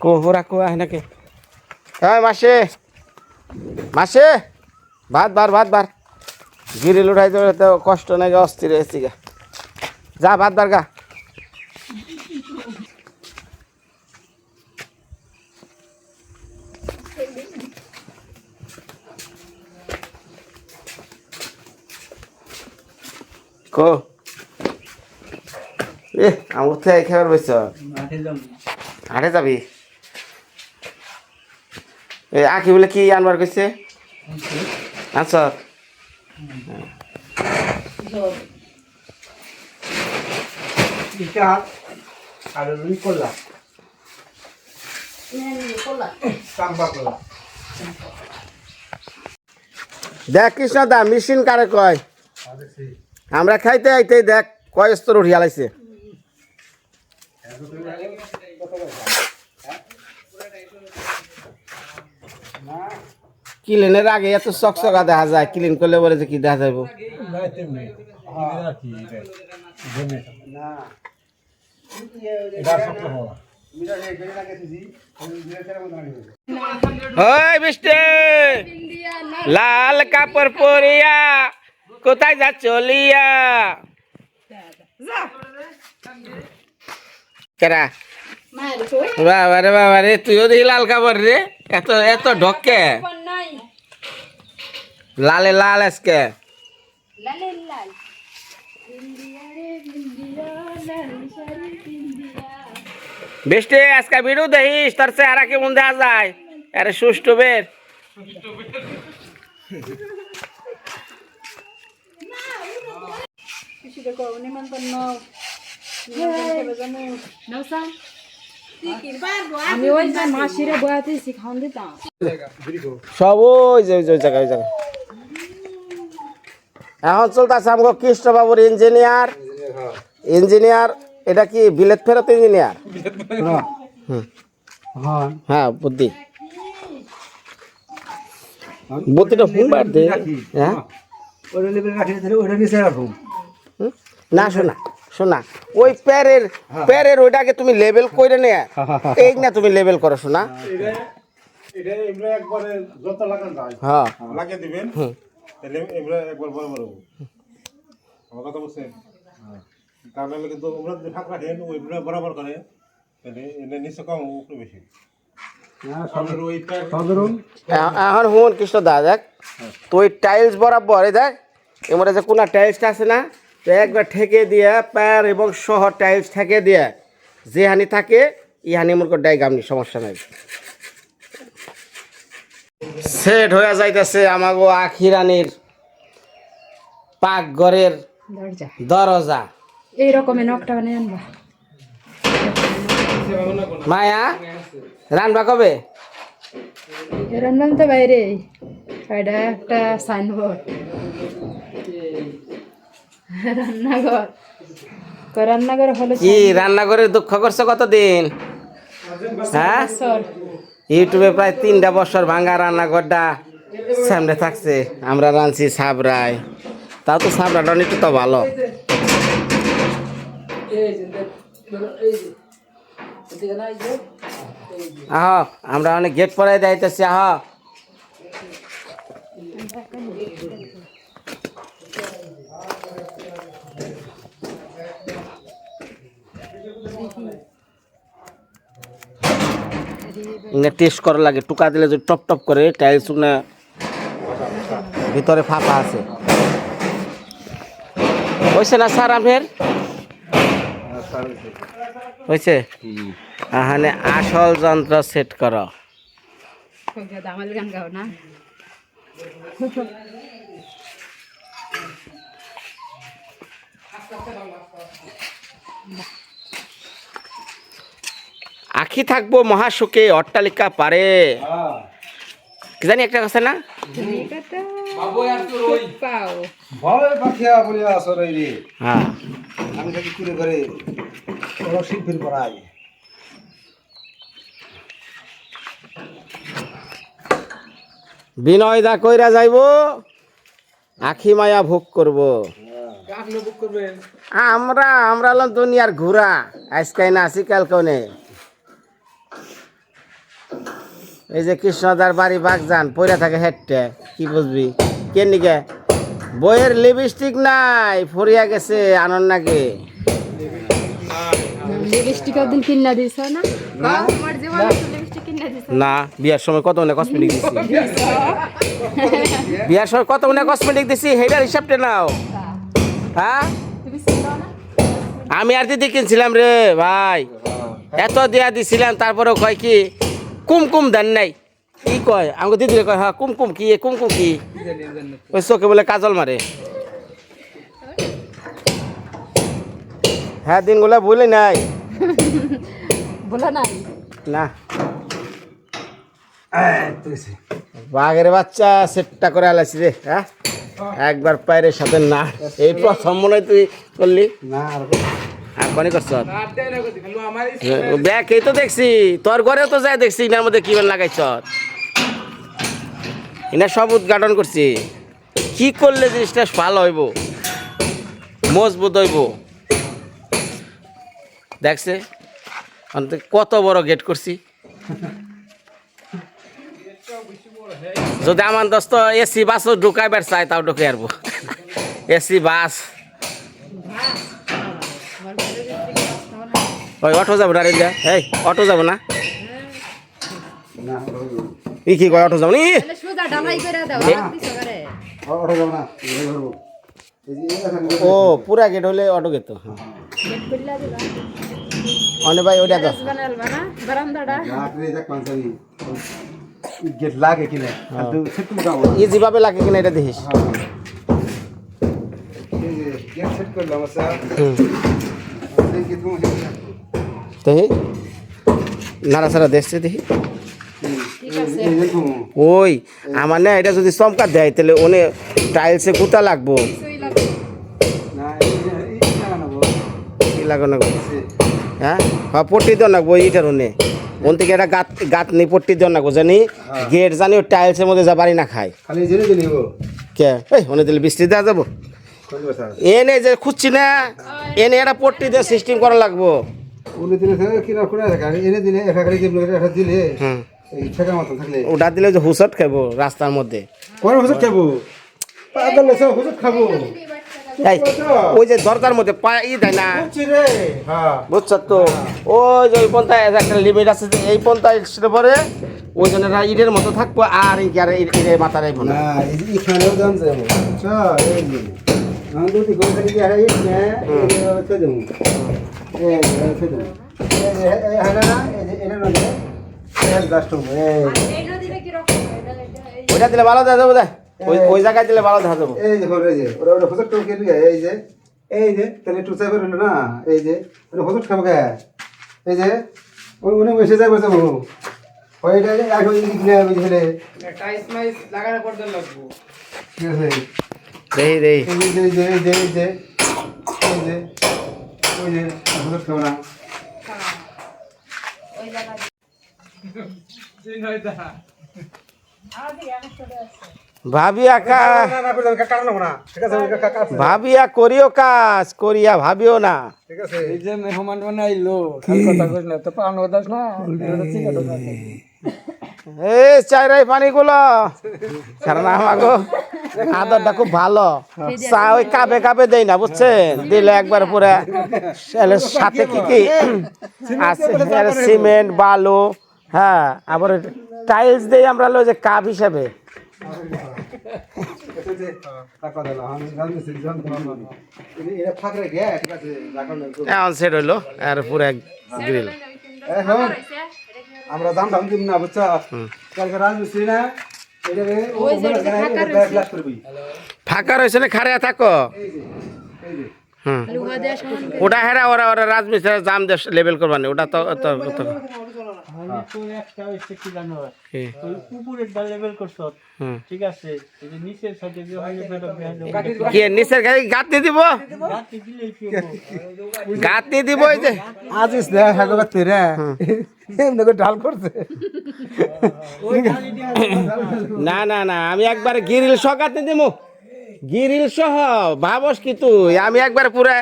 কোহরা কোয়া নাকি হ্যাঁ মাসে মাসে ভাত বার গিরিল উঠাই দেবে তো কষ্ট নাকি অস্থির হয়েছি গা যা ভাত বার গা কো এ আমার থেকে খেয়াল বসছ হাটে যাবি এই আঁকি বলে কি আনবার কইছে আচ্ছা দেখ কৃষ্ণ দা মেশিন কারে কয় আমরা খাইতে আইতে দেখ কয় স্তর উঠি আলাইছে ক্লিনের আগে এত চকচকা দেখা যায় ক্লিন করলে বলে যে কি দেখা যাইব ওই বৃষ্টি লাল কাপড় পরিয়া কোথায় যা চলিয়া কেরা বাবা রে তুইও দেখি লাল কাপড় রে এত এত ঢকে লালে লাল আজকে বৃষ্টি আজকে ভিডিও দেখিস তোর চেহারা কেমন দেখা যায় আরে সুষ্ঠু বের আমি ওই যে মাসিরে বয়াতে শিখাউন দিতাম সব ওই যে জায়গায় এখন চলতেছে আমাকে কৃষ্ণবাবুর ইঞ্জিনিয়ার এটা কি বিলেত ফেরত ইঞ্জিনিয়ার হ্যাঁ বুদ্ধিটা হুমবার দে হ্যাঁ না শোনা ওই প্যারের ওইটাকে তুমি লেবেল করে নে এই না তুমি লেবেল করো শোনা হ্যাঁ লাগিয়ে দিবেন একবার বড় আমার কথা বলছেন তাহলে কিন্তু আমরা যে ফাঁক রাখেন ওইগুলো বরাবর করে এনে নিচে কম উপরে বেশি এখন হুন কৃষ্ণ দা দেখ তো ওই টাইলস বরাবর দেখ এমন যে কোনা টাইলসটা আছে না তো একবার ঠেকে দিয়ে প্যার এবং সহ টাইলস ঠেকে দিয়ে যে হানি থাকে ই হানি মনে করে ডাইগামনি সমস্যা নাই সেট হয়ে যাইতেছে আমাগো আখিরানির পাকঘরের দরজা এই রকমের নকটা বানিয়ে আনবা মায়া রানবা কবে রান্নান তো বাইরে এটা একটা সাইনবোর্ড রান্নাঘর হলো কি রান্নাঘরের দুঃখ করছো কতদিন হ্যাঁ ইউটিউবে প্রায় 3টা বছর ভাঙা রান্নাঘরটা সামনে থাকছে আমরা রাঁধছি সাবরায় তাও তো সাবরাটা একটু তো ভালো আহ আমরা অনেক গেট পরে যাইতেছি আহ টেস্ট করা লাগে টুকা দিলে যদি টপ টপ করে টাইলস না ভিতরে ফাঁকা আছে হয়েছে না স্যার আপনার হয়েছে এখানে আসল যন্ত্র সেট করো গান গাও না আখি থাকবো মহাসুখে অট্টালিকা পারে কি জানি একটা কথা না হ্যাঁ বিনয় দা কইরা যাইব আখি মায়া ভোগ করব আমরা দুনিয়ার ঘোরা আজকাই না আসি কাল কনে এই যে কৃষ্ণদার বাড়ি বাগজান পয়রা থাকে হেডটা কি বুঝবি কে নিকে বইয়ের লিপস্টিক নাই ফরিয়া গেছে আনন্দ নাকি লিপস্টিক দিন কিনা দিছ না আমার জীবনে লিপস্টিক কিনা দিছ না বিয়ার সময় কত মনে কসমেটিক দিছি বিয়ার সময় কত মনে কসমেটিক দিছি হেডার হিসাবটা নাও হ্যাঁ তুমি ছিল না আমি আর দিদি কিনছিলাম রে ভাই এত দিয়া দিছিলাম তারপরেও কয় কি কুমকুম দেন নাই কি কয় আমাকে দিদি কয় হ্যাঁ কুমকুম কি ওই চোখে বলে কাজল মারে হ্যাঁ দিনগুলো বলে নাই বলো নাই না বাঘের বাচ্চা সেটটা করে আলাইছি রে হ্যাঁ একবার পায়ের সাথে না এই প্রথম মনে হয় তুই করলি না আর কনে করছ দেখ এই তো দেখছি তোর ঘরেও তো যাই দেখছি এনার মধ্যে কি লাগাইছ এনার সব উদ্ঘাটন করছি কি করলে জিনিসটা ভালো হইব মজবুত হইব দেখছে কত বড় গেট করছি যদি আমার দোস্ত এসি বাসও ঢুকাইবার চাই তাও ঢুকে আসবো এসি বাস ওই অটো যাবো না রে এই অটো যাবো না ই কি কয় অটো যাবো নি তাহলে সুজা ঢালাই করে দাও দিছ করে অটো যাব না ও পুরা গেট হলে অটো গেত গেট খুললা দিবা অনে ভাই ওইটা তো টেরেস বানালবা না বারান্দাটা রাত্রে দেখ পাঁচানি গেট লাগে কিনা আর তুই সেট করে দাও ই যেভাবে লাগে কিনা এটা দেখিস গেট সেট করলাম স্যার দেখি তুমি দেখি নাড়াচাড়া দেখছে দেখি ঠিক আছে ওই আমার না এটা যদি চমকা দেয় তাহলে ওনে টাইলসে গুতা লাগবো সুই লাগবে না এই লাগানো কি লাগানো হ্যাঁ হ্যাঁ পট্টি দেওয়া লাগবো ইটার ওনে ওন থেকে একটা গাত নেই পট্টি দেওয়া লাগবো জানি গেট জানি ও টাইলসের মধ্যে যা বাড়ি না খায় খালি জেনে দিলি গো কে এই ওনে দিলে বৃষ্টি দেওয়া যাবো কোন স্যার এনে যে খুঁজছি না এনে একটা পট্টি দিয়ে সিস্টেম করা লাগবো উনি দিলে কিনা করে থাকে এনে দিলে একাকারি যে এটা দিলে হুম এই ঠেকা মতন থাকলে ওটা দিলে যে হুসট খাবো রাস্তার মধ্যে কোন হুজুর খাবো পাগল সব হুজুর খাবো এই ওই যে দরকার মধ্যে পা ই দেয় না রে হ্যাঁ বুঝছো তো ওই যে ওই পন্থায় একটা লিমিট আছে যে এই পন্থায় পরে ওই জন্য ইটের মতো থাকবো আর এই আর ইটের মাথা রাখবো না না এই যে এখানেও দাম যাবো আচ্ছা এই যে আমি দুটি করে থাকি আর এই না এই ছে দেবো এই ছে দেবো এই হানা না এই যে এটা নয় এই গাছটা এই দিলে কি রকম ওইটা দিলে ভালো দেখা যাবো ওই ওই জায়গায় দিলে ভালো দেখা যাবো এই দেখো এই যে ওরা ওরা হুজুর টোকে দিয়ে এই যে তাহলে একটু চাইবে না এই যে ওরা হুজুর খাবো কে এই যে ওই উনি বসে যাবে যাবো ওইটা এক ওই দিকে বুঝলে টাইস মাইস লাগানোর পর তো লাগবো ঠিক আছে দেই দেই এই যে ওই যে হুজুর খাবো না ওই জায়গা চিন হইতা ভাবি আকা না না কারণ না ঠিক আছে কাকা ভাবিয়া করিও কাজ করিয়া ভাবিও না ঠিক আছে এই যে মেহমান বানাইলো কাল কথা কইছ না তো পান ওদাস না এই চাইরাই পানিগুলো কারণ আমাগো আদরটা খুব ভালো চা ওই কাপে কাপে দেই না বুঝছেন দিলে একবার পুরা সাথে কি কি আছে সিমেন্ট বালু হ্যাঁ আবার টাইলস দেই আমরা লো যে কাপ হিসাবে টাকা দিলাম আমি জানতেছি এটা ফাঁক রেখে ঠিক আছে লাগানো এখন সেট হইলো আর পুরা গ্রিল এখন আমরা দাম দাম দিব না বুঝছো কালকে রাজমিস্ত্রি না এটা ও গ্লাস করবি ফাঁকা রয়েছে না খারে থাকো এই যে হুম লুহা দেয়া সমান ওটা হেরা ওরা ওরা রাজমিস্ত্রি জাম দেশ লেভেল করবানি ওটা তো আমি তো একটা হইছে কি জানো ওই উপরের দা লেভেল করছ হুম ঠিক আছে এই যে নিচের সাইডে যে হয় বেটা বেটা কি নিচের গাড়ি গাঁতি দিব গাতি দিলে কি হবে গাঁতি দিব এই যে আজিস না হাগো বাতে রে এমনি করে ঢাল করছে ওই খালি দিয়া না না না আমি একবার গ্রিল সকাতে দিব গিরিল সহ ভাবস কি তুই আমি একবার পুরা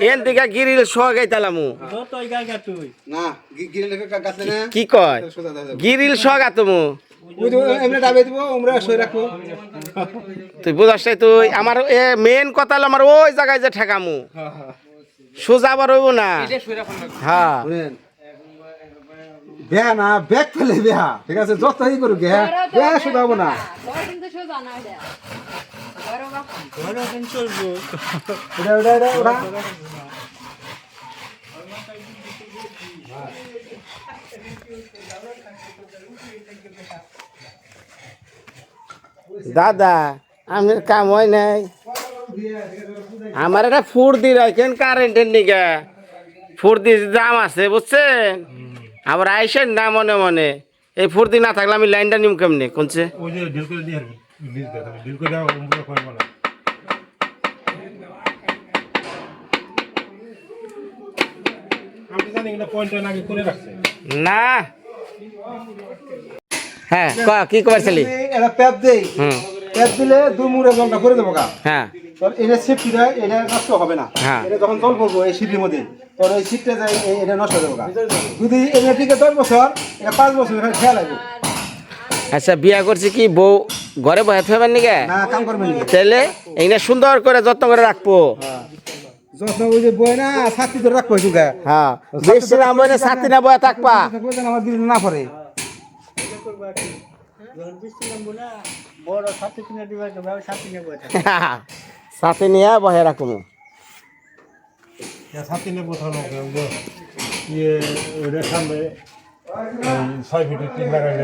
এন থেকে গিরিল সহ গাইতালাম যতই গাগা তুই না গিরিলে গাছে না কি কয় সোজা দাও গিরিল সহ গাতুমু ওই তো এমনি ডাবে দিব আমরা সই রাখবো তুই বুঝাস নাই তুই আমার মেন কথা হলো আমার ওই জায়গায় যে ঠেকামু সোজা আবার হইব না হ্যাঁ শুনেন বেহা না ব্যাগ ফেলে বেহা ঠিক আছে যতই করুক বেহা শুধাবো না বড় কিন্তু সোজা না এটা বড় বাপ ঘরে কিন্তু চলবো ওটা দাদা আমার কাম হয় নাই আমার একটা ফুর্দি রাখেন কারেন্টের নিকে ফুর্দির দাম আছে বুঝছেন আবার আইসেন না মনে মনে এই ফুর্দি না থাকলে আমি লাইনটা নিম কেমনি কোনছে ওই যে ডিল করে দিয়ে ডিল করে দেওয়া উমরা করবো না আমি জানি এটা পয়েন্ট আগে করে রাখছে না হ্যাঁ কি করেছিলি এটা প্যাপ দেই হুম প্যাপ দিলে দুই মুড়ে জলটা করে দেবো গা হ্যাঁ তোর এটা সেফটি দেয় এটা নষ্ট হবে না হ্যাঁ। এটা যখন জল পড়বো এই শীতের মধ্যে তোর ওই শীতটা যায় এটা নষ্ট হয়ে যাবো গা যদি এটা টিকে 10 বছর এটা 5 বছর এখানে খেয়াল লাগবে আচ্ছা বিয়া করছি কি বউ ঘরে বসে থাকবেন নাকি না কাম করবে না তাহলে এইটা সুন্দর করে যত্ন করে রাখবো যত ওই যে বই না ছাত্রী ধরে রাখবো এটুকা হ্যাঁ বেশি না বলে সাথে না বয়ে থাকবা আমার দিদি না পড়ে যখন বৃষ্টি নামবো না বড় সাথে কিনে দিবা তো ভাবে সাথে নেবো এটা সাথে নিয়ে বহে রাখবো ছাতি নেবো তাহলে ইয়ে ওটা সামনে 6 ফিটের টিন লাগাইলে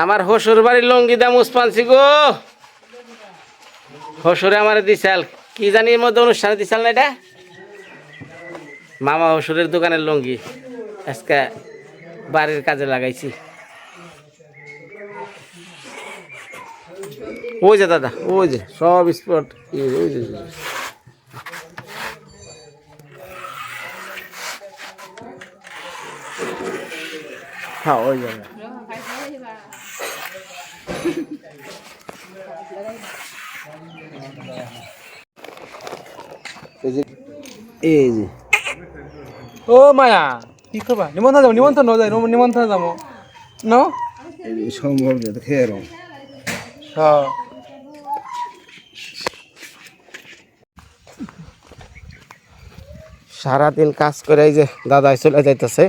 আমার হসুর বাড়ির লঙ্গি দাম উসপানছি গো হসুরে আমার দিছাল কি জানি এর মধ্যে অনুষ্ঠানে দিছাল না এটা মামা হসুরের দোকানের লঙ্গি আজকে বাড়ির কাজে লাগাইছি ওই যে দাদা ওই যে সব স্পট ওই যে হ্যাঁ ওই জায়গা এই যে ও মায়া কি করবা নিমন্ত্রণ যাই নিমন্ত্রণ যাবো ন সম্ভব যেতে খেয়ে রং হ্যাঁ সারাদিন কাজ করে এই যে দাদা চলে যাইতেছে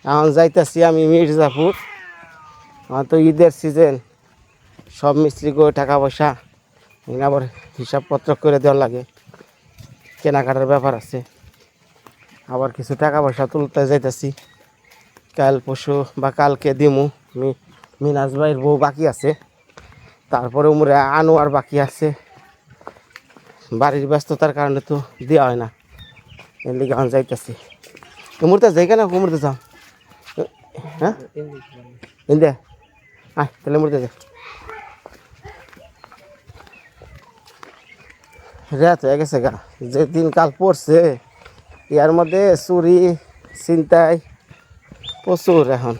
এখন যাইতেছি আমি মির্জাপুর আমার তো ঈদের সিজন সব মিস্ত্রি করে টাকা পয়সা এখানে আবার হিসাবপত্র করে দেওয়ার লাগে কেনাকাটার ব্যাপার আছে আবার কিছু টাকা পয়সা তুলতে যাইতেছি কাল পরশু বা কালকে দিমু মিনাজ ভাইয়ের বউ বাকি আছে তারপরে উমরে আনোয়ার বাকি আছে বাড়ির ব্যস্ততার কারণে তো দেওয়া হয় না এর লিগে এখন যাইতেছি কুমুরতে যাই কেন কুমুরতে যাও হ্যাঁ ইন্দে আয় তাহলে মুড়তে যা রাত হয়ে গেছে গা যে দিনকাল পড়ছে ইয়ার মধ্যে চুরি ছিনতাই প্রচুর এখন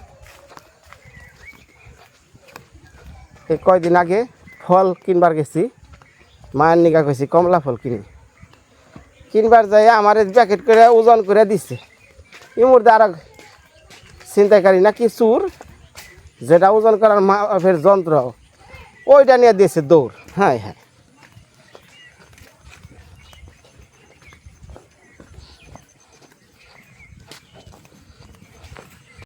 এই কয়দিন আগে ফল কিনবার গেছি মায়ের নিগা কইছি কমলা ফল কিনবার যাই আমার প্যাকেট করে ওজন করে দিচ্ছে ইমুর দ্বারা ছিনতাইকারী নাকি চুর যেটা ওজন করার ফের যন্ত্র ওইটা নিয়ে দিয়েছে দৌড় হ্যাঁ হ্যাঁ